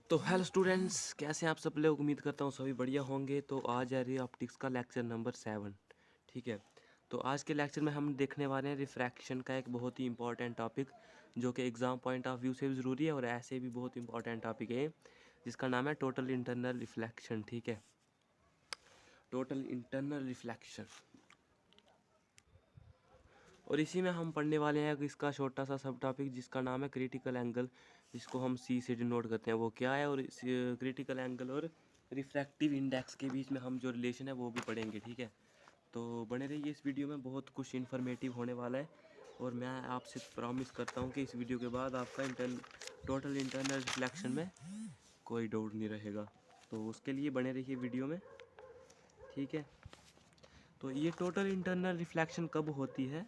तो hello students, कैसे हैं आप सब लोग। उम्मीद करता हूँ सभी बढ़िया होंगे। तो आज है रही ऑप्टिक्स का लेक्चर नंबर 7। ठीक है। तो आज के लेक्चर में हम देखने वाले हैं रिफ्रैक्शन का एक बहुत ही इंपॉर्टेंट टॉपिक, जो कि एग्ज़ाम पॉइंट ऑफ व्यू से भी ज़रूरी है और ऐसे भी बहुत इंपॉर्टेंट टॉपिक है, जिसका नाम है टोटल इंटरनल रिफ्लेक्शन। ठीक है, टोटल इंटरनल रिफ्लेक्शन। और इसी में हम पढ़ने वाले हैं इसका छोटा सा सब टॉपिक, जिसका नाम है क्रिटिकल एंगल, जिसको हम सी से डिनोट करते हैं वो क्या है। और क्रिटिकल एंगल और रिफ्रैक्टिव इंडेक्स के बीच में हम जो रिलेशन है वो भी पढ़ेंगे। ठीक है, तो बने रहिए इस वीडियो में, बहुत कुछ इन्फॉर्मेटिव होने वाला है। और मैं आपसे प्रॉमिस करता हूँ कि इस वीडियो के बाद आपका टोटल इंटरनल रिफ्लेक्शन में कोई डाउट नहीं रहेगा। तो उसके लिए बने रहिए वीडियो में। ठीक है, तो ये टोटल इंटरनल रिफ्लेक्शन कब होती है?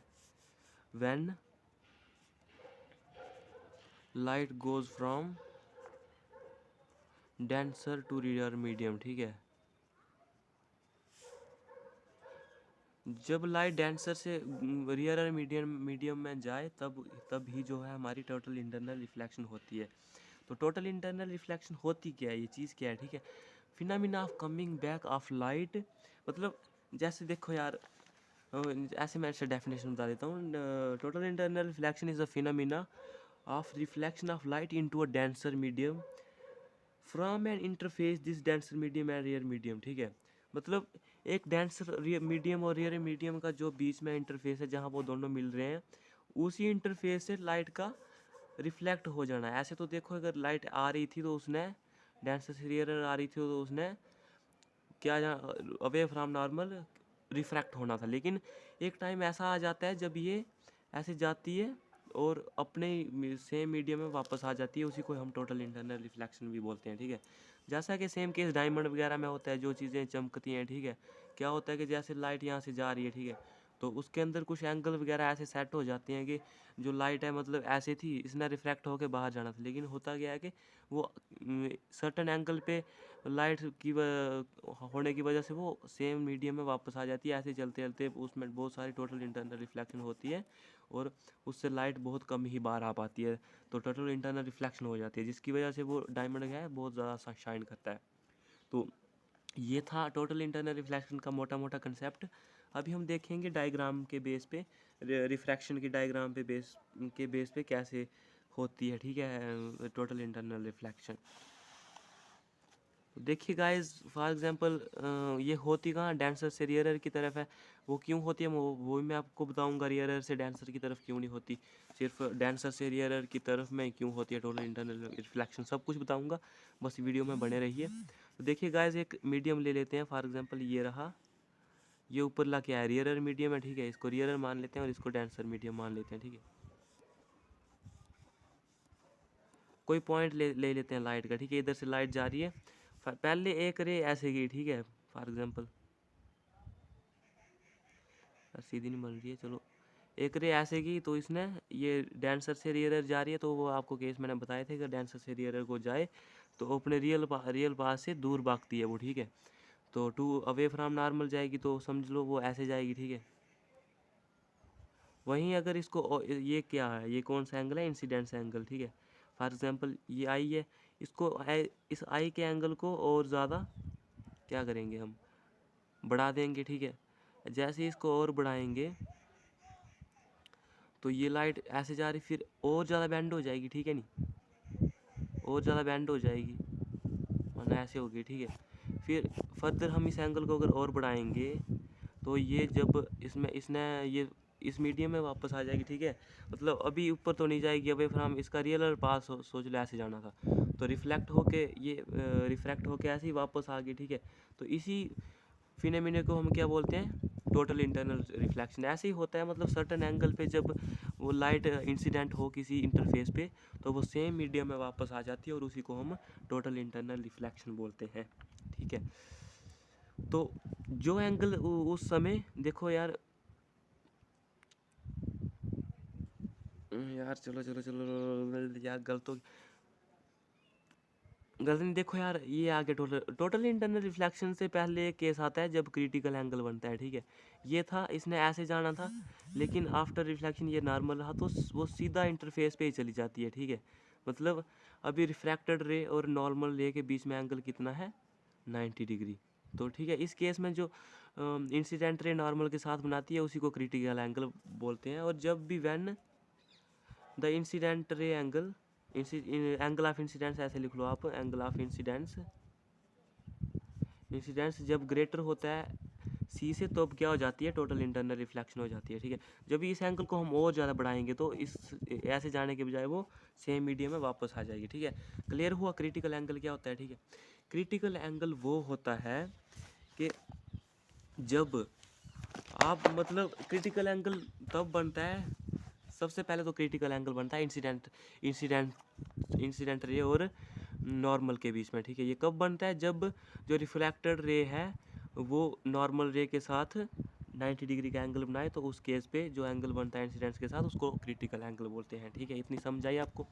when light goes from denser to rarer medium। ठीक है, जब लाइट डेंसर से रियरर मीडियम में जाए तब ही जो है हमारी टोटल इंटरनल रिफ्लेक्शन होती है। तो टोटल इंटरनल रिफ्लेक्शन होती क्या है, ये चीज़ क्या है? ठीक है, phenomena of coming back of light. मतलब जैसे देखो यार, ऐसे मैं इससे डेफिनेशन बता देता हूँ। Total internal reflection is a phenomena of reflection of light into a denser medium from N interface this denser medium and rear medium. ठीक है, मतलब एक डेंसर मीडियम और रियर मीडियम का जो बीच में इंटरफेस है, जहाँ वो दोनों मिल रहे हैं, उसी इंटरफेस से लाइट का रिफ्लेक्ट हो जाना है। ऐसे तो देखो, अगर लाइट आ रही थी तो उसने डेंसर से रियर आ रही थी तो उसने क्या, अवे फ्रॉम नॉर्मल रिफ्रैक्ट होना था। लेकिन एक टाइम ऐसा आ जाता है जब ये ऐसे जाती है और अपने सेम मीडियम में वापस आ जाती है, उसी को हम टोटल इंटरनल रिफ्लेक्शन भी बोलते हैं। ठीक है, जैसा कि सेम केस डायमंड वगैरह में होता है, जो चीज़ें चमकती हैं। ठीक है, क्या होता है कि जैसे लाइट यहाँ से जा रही है, ठीक है, तो उसके अंदर कुछ एंगल वगैरह ऐसे सेट हो जाते हैं कि जो लाइट है, मतलब ऐसे थी, इसने रिफ्रैक्ट होकर बाहर जाना था, लेकिन होता क्या है कि वो सर्टन एंगल पे लाइट की होने की वजह से वो सेम मीडियम में वापस आ जाती है। ऐसे चलते चलते उसमें बहुत सारी टोटल इंटरनल रिफ्लेक्शन होती है और उससे लाइट बहुत कम ही बाहर आ पाती है, तो टोटल इंटरनल रिफ्लेक्शन हो जाती है, जिसकी वजह से वो डायमंड है बहुत ज़्यादा शाइन करता है। तो ये था टोटल इंटरनल रिफ्लेक्शन का मोटा मोटा कंसेप्ट। अभी हम देखेंगे डायग्राम के बेस पे, रिफ्रैक्शन की डायग्राम के बेस पे कैसे होती है। ठीक है, टोटल इंटरनल रिफ्लेक्शन। देखिए गाइस, फॉर एग्जांपल ये होती कहाँ, डेंसर से रियरर की तरफ है। वो क्यों होती है वो भी मैं आपको बताऊंगा। रियरर से डेंसर की तरफ क्यों नहीं होती, सिर्फ डेंसर से रियरर की तरफ में क्यों होती है टोटल इंटरनल रिफ्लेक्शन, सब कुछ बताऊंगा। बस वीडियो में बने रहिए। तो देखिए गाइस, एक मीडियम ले लेते हैं। फॉर एग्जाम्पल ये रहा, ये ऊपर ला क्या है, रियरर मीडियम है। ठीक है, इसको रियरर मान लेते हैं और इसको डेंसर मीडियम मान लेते हैं। ठीक है, कोई पॉइंट ले लेते हैं लाइट का। ठीक है, इधर से लाइट जा रही है, पहले एक रे ऐसे गई। ठीक है, फॉर एग्जाम्पल सीधी नहीं बन रही है, चलो एक रे ऐसे की, तो इसने ये डेंसर से रियरर जा रही है, तो वो आपको केस मैंने बताए थे कि डेंसर से रियरर को जाए तो अपने रियल पास से दूर भागती है वो। ठीक है, तो टू अवे फ्रॉम नॉर्मल जाएगी तो समझ लो वो ऐसे जाएगी। ठीक है, वहीं अगर इसको ये क्या है, ये कौन सा एंगल है, इंसिडेंस एंगल। ठीक है, फॉर एग्जांपल ये आई है, इसको इस आई के एंगल को और ज़्यादा क्या करेंगे, हम बढ़ा देंगे। ठीक है, जैसे इसको और बढ़ाएंगे तो ये लाइट ऐसे जा रही, फिर और ज़्यादा बैंड हो जाएगी। ठीक है, नहीं और ज़्यादा बैंड हो जाएगी, वरना ऐसे होगी। ठीक है, फिर फर्दर हम इस एंगल को अगर और बढ़ाएंगे तो ये जब इसमें इसने ये इस मीडियम में वापस आ जाएगी। ठीक है, मतलब अभी ऊपर तो नहीं जाएगी, अबे फिर हम इसका रियल पास सोच लो ऐसे जाना था, तो रिफ्लेक्ट होके ये रिफ्रैक्ट होके ऐसे ही वापस आ गई। ठीक है, तो इसी फिनोमेना को हम क्या बोलते हैं, टोटल इंटरनल रिफ्लेक्शन। ऐसे ही होता है, मतलब सर्टन एंगल पे जब वो लाइट इंसिडेंट हो किसी इंटरफेस पे, तो वो सेम मीडियम में वापस आ जाती है और उसी को हम टोटल इंटरनल रिफ्लेक्शन बोलते हैं। ठीक है, तो जो एंगल उस समय देखो यार, यार चलो चलो चलो यार, गलत नहीं। देखो यार, ये आगे टोटल इंटरनल रिफ्लेक्शन से पहले एक केस आता है जब क्रिटिकल एंगल बनता है। ठीक है, ये था, इसने ऐसे जाना था, लेकिन आफ्टर रिफ्लेक्शन ये नॉर्मल रहा तो वो सीधा इंटरफेस पे ही चली जाती है। ठीक है, मतलब अभी रिफ्रैक्टेड रे और नॉर्मल रे के बीच में एंगल कितना है, 90 डिग्री। तो ठीक है, इस केस में जो इंसिडेंट रे नॉर्मल के साथ बनाती है उसी को क्रिटिकल एंगल बोलते हैं। और जब भी when the incident ray angle, angle of incidence ऐसे लिख लो आप, एंगल ऑफ इंसिडेंस जब ग्रेटर होता है सी से तो अब क्या हो जाती है, टोटल इंटरनल रिफ्लेक्शन हो जाती है। ठीक है, जब इस एंगल को हम और ज़्यादा बढ़ाएंगे तो इस ऐसे जाने के बजाय वो सेम मीडियम में वापस आ जाएगी। ठीक है, क्लियर हुआ क्रिटिकल एंगल क्या होता है। ठीक है, क्रिटिकल एंगल वो होता है कि जब आप मतलब क्रिटिकल एंगल तब बनता है, सबसे पहले तो क्रिटिकल एंगल बनता है इंसिडेंट रे और नॉर्मल के बीच में। ठीक है, ये कब बनता है, जब जो रिफ्लेक्टेड रे है वो नॉर्मल रे के साथ 90 डिग्री का एंगल बनाए, तो उस केस पे जो एंगल बनता है इंसिडेंस के साथ उसको क्रिटिकल एंगल बोलते हैं। ठीक है, इतनी समझ आई आपको।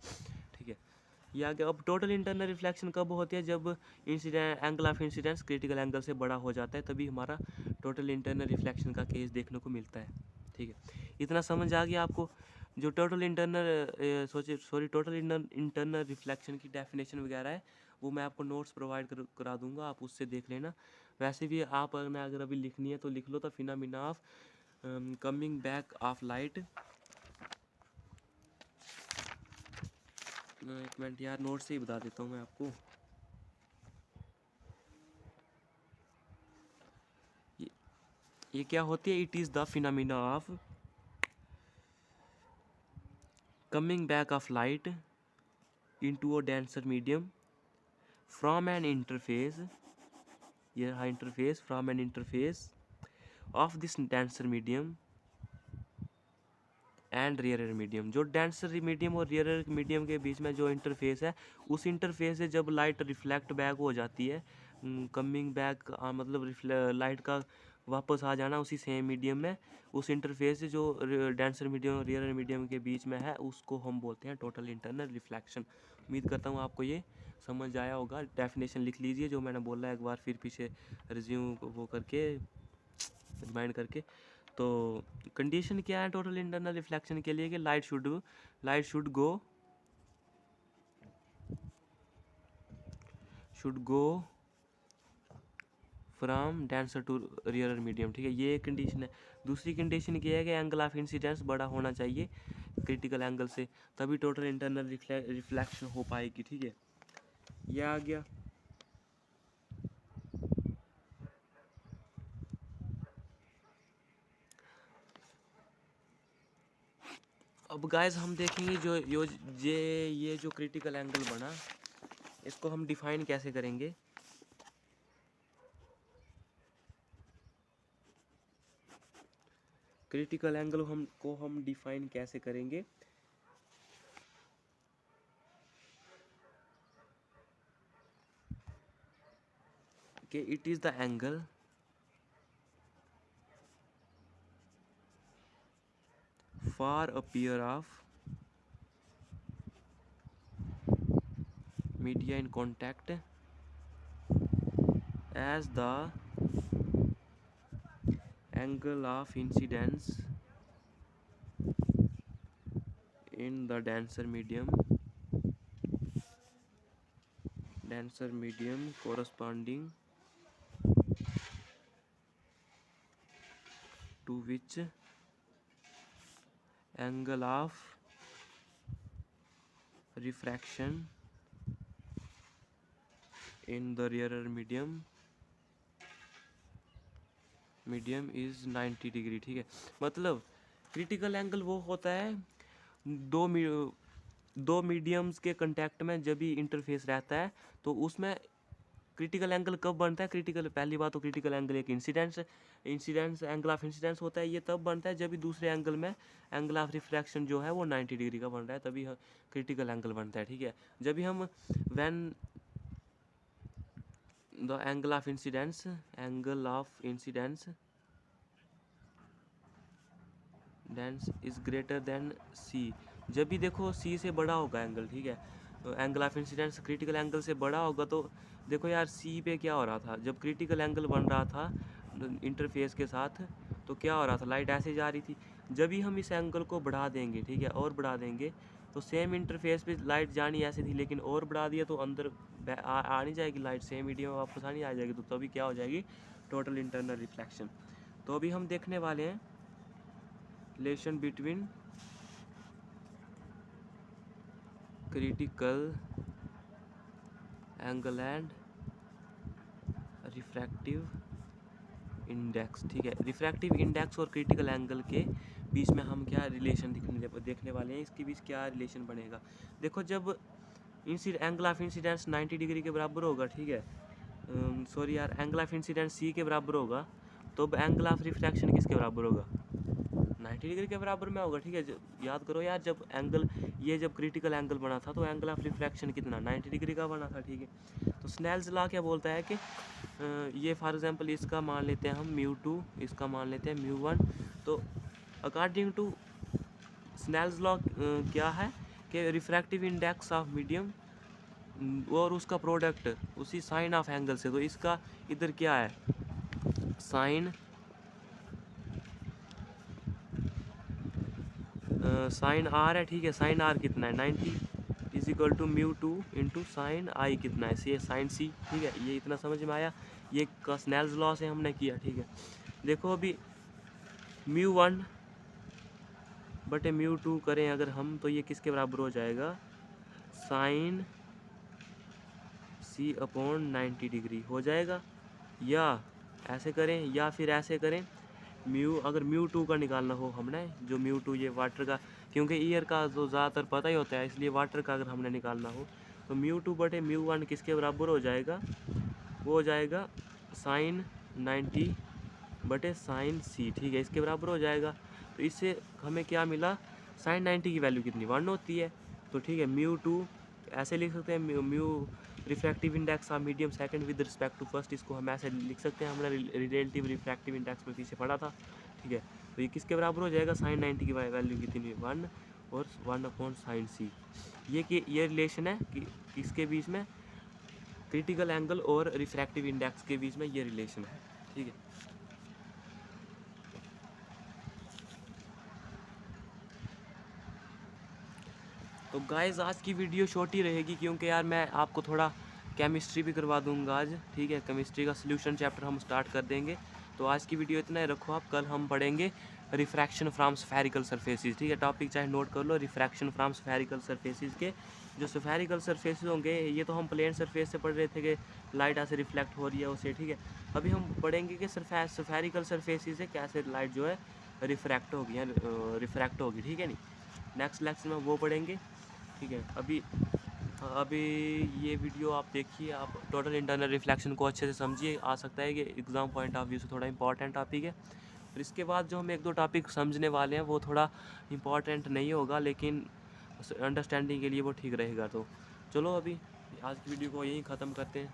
ठीक है, ये आगे अब टोटल इंटरनल रिफ्लेक्शन कब होती है, जब incident angle of incidence critical angle से बड़ा हो जाता है, तभी हमारा टोटल इंटरनल रिफ्लेक्शन का केस देखने को मिलता है। ठीक है, इतना समझ आ गया आपको। जो टोटल इंटरनल रिफ्लेक्शन की डेफिनेशन वगैरह है वो मैं आपको नोट्स प्रोवाइड करा दूंगा, आप उससे देख लेना। वैसे भी आप अगर अभी लिखनी है तो लिख लो, तो phenomena of coming back of light. एक मिनट यार, नोट से ही बता देता हूँ मैं आपको। ये क्या होती है, it is the phenomena of coming back of light into a denser medium from an interface of this denser medium and rare medium. जो डेंसर मीडियम और रेयर मीडियम के बीच में जो इंटरफेस है, उस इंटरफेस से जब लाइट रिफ्लेक्ट बैक हो जाती है, कमिंग बैक मतलब लाइट का वापस आ जाना उसी सेम मीडियम में, उस इंटरफेस से जो डेंसर मीडियम और रेयर मीडियम के बीच में है उसको हम बोलते हैं टोटल इंटरनल रिफ्लेक्शन। उम्मीद करता हूँ आपको ये समझ आया होगा। डेफिनेशन लिख लीजिए जो मैंने बोला, एक बार फिर पीछे रिज्यूम वो करके रिमाइंड करके। तो कंडीशन क्या है टोटल इंटरनल रिफ्लेक्शन के लिए, कि light should go from denser to rare medium. ठीक है, ये एक कंडीशन है। दूसरी कंडीशन क्या है कि एंगल ऑफ इंसिडेंस बड़ा होना चाहिए क्रिटिकल एंगल से, तभी टोटल इंटरनल रिफ्लेक्शन हो पाएगी। ठीक है, ये आ गया। अब गाइस हम देखेंगे ये जो क्रिटिकल एंगल बना, इसको हम डिफाइन कैसे करेंगे। क्रिटिकल एंगल हम डिफाइन कैसे करेंगे, कि it is the angle for a pair of media in contact as the angle of incidence in the denser medium corresponding to which angle of refraction in the rear medium is 90 degree. ठीक है, मतलब critical angle वो होता है दो mediums के contact में जब भी इंटरफेस रहता है, तो उसमें क्रिटिकल एंगल कब बनता है। पहली बात तो क्रिटिकल एंगल एक इंसिडेंस एंगल ऑफ इंसिडेंस होता है। ये तब बनता है जब भी दूसरे एंगल में एंगल ऑफ रिफ्रैक्शन जो है वो 90 डिग्री का बन रहा है, तभी क्रिटिकल एंगल बनता है। ठीक है, जब भी हम when the angle of incidence is greater than C, जब भी देखो सी से बड़ा होगा एंगल। ठीक है, angle of incidence critical angle से बड़ा होगा, तो देखो यार सी पे क्या हो रहा था, जब क्रिटिकल एंगल बन रहा था इंटरफेस के साथ, तो क्या हो रहा था, लाइट ऐसे जा रही थी। जब भी हम इस एंगल को बढ़ा देंगे, ठीक है, और बढ़ा देंगे, तो सेम इंटरफेस पे लाइट जानी ऐसे थी, लेकिन और बढ़ा दिया तो अंदर आ नहीं जाएगी लाइट, सेम मीडियम में वापस आनी आ जाएगी, तो तभी क्या हो जाएगी, टोटल इंटरनल रिफ्लेक्शन। तो अभी हम देखने वाले हैं relation between critical angle and refractive index. ठीक है, रिफ्रैक्टिव इंडेक्स और क्रिटिकल एंगल के बीच में हम क्या रिलेशन देखने वाले हैं, इसके बीच क्या रिलेशन बनेगा। देखो, जब एंगल ऑफ इंसिडेंस 90 डिग्री के बराबर होगा, ठीक है, सॉरी यार, एंगल ऑफ इंसिडेंस सी के बराबर होगा, तो एंगल ऑफ रिफ्रैक्शन किसके बराबर होगा, 90 डिग्री के बराबर में होगा। ठीक है, याद करो यार, जब एंगल ये जब क्रिटिकल एंगल बना था तो एंगल ऑफ रिफ्रैक्शन कितना 90 डिग्री का बना था। ठीक है, तो स्नेल्स लॉ क्या बोलता है कि ये फॉर एग्जांपल इसका मान लेते हैं हम μ2, इसका मान लेते हैं μ1। तो अकॉर्डिंग टू स्नेल्स लॉ क्या है कि रिफ्रैक्टिव इंडेक्स ऑफ मीडियम और उसका प्रोडक्ट उसी साइन ऑफ एंगल से, तो इसका इधर क्या है, साइन आर है। ठीक है, साइन आर कितना है 90 is equal to μ2 into sine I कितना है, ये साइन सी। ठीक है, ये इतना समझ में आया, ये स्नेल्स लॉ से हमने किया। ठीक है, देखो अभी μ1 बटे μ2 करें अगर हम, तो ये किसके बराबर हो जाएगा, साइन सी अपॉन 90 डिग्री हो जाएगा। या ऐसे करें या फिर ऐसे करें, अगर μ2 का निकालना हो हमने, जो μ2 ये वाटर का, क्योंकि ईयर का तो ज़्यादातर पता ही होता है, इसलिए वाटर का अगर हमने निकालना हो तो μ2 बटे μ1 किसके बराबर हो जाएगा, वो हो जाएगा साइन 90 बटे साइन सी। ठीक है, इसके बराबर हो जाएगा। तो इससे हमें क्या मिला, साइन 90 की वैल्यू कितनी 1 होती है। तो ठीक है, μ2 ऐसे लिख सकते हैं, mu refractive index of medium second with respect to first, इसको हम ऐसे लिख सकते हैं, हमने रिलेटिव रिफ्रैक्टिव इंडेक्स में पीछे पढ़ा था। ठीक है, तो ये किसके बराबर हो जाएगा, साइन 90 की वैल्यू कितनी 1 और 1 अपॉन साइन सी। ये रिलेशन है कि किसके बीच में, क्रिटिकल एंगल और रिफ्रैक्टिव इंडेक्स के बीच में ये रिलेशन है। ठीक है, तो गाइस आज की वीडियो छोटी रहेगी, क्योंकि यार मैं आपको थोड़ा केमिस्ट्री भी करवा दूंगा आज। ठीक है, केमिस्ट्री का सॉल्यूशन चैप्टर हम स्टार्ट कर देंगे। तो आज की वीडियो इतना ही रखो आप, कल हम पढ़ेंगे रिफ्रैक्शन फ्रॉम स्फेरिकल सरफेसेस। ठीक है, टॉपिक चाहे नोट कर लो, रिफ्रैक्शन फ्रॉम स्फेरिकल सरफेसेस के जो स्फेरिकल सरफेसेस होंगे, ये तो हम प्लेन सरफेस से पढ़ रहे थे कि लाइट ऐसे रिफ्लेक्ट हो रही है उसे। ठीक है, अभी हम पढ़ेंगे कि स्फेरिकल सरफेसेस से कैसे लाइट जो है रिफ्रैक्ट होगी। ठीक है, नहीं, नेक्स्ट लेक्चर में वो पढ़ेंगे। ठीक है, अभी ये वीडियो आप देखिए, आप टोटल इंटरनल रिफ्लेक्शन को अच्छे से समझिए। आ सकता है कि एग्ज़ाम पॉइंट ऑफ व्यू से थोड़ा इंपॉर्टेंट टॉपिक है। और इसके बाद जो हम 1-2 टॉपिक समझने वाले हैं वो थोड़ा इंपॉर्टेंट नहीं होगा, लेकिन अंडरस्टैंडिंग के लिए वो ठीक रहेगा। तो चलो अभी आज की वीडियो को यहीं ख़त्म करते हैं।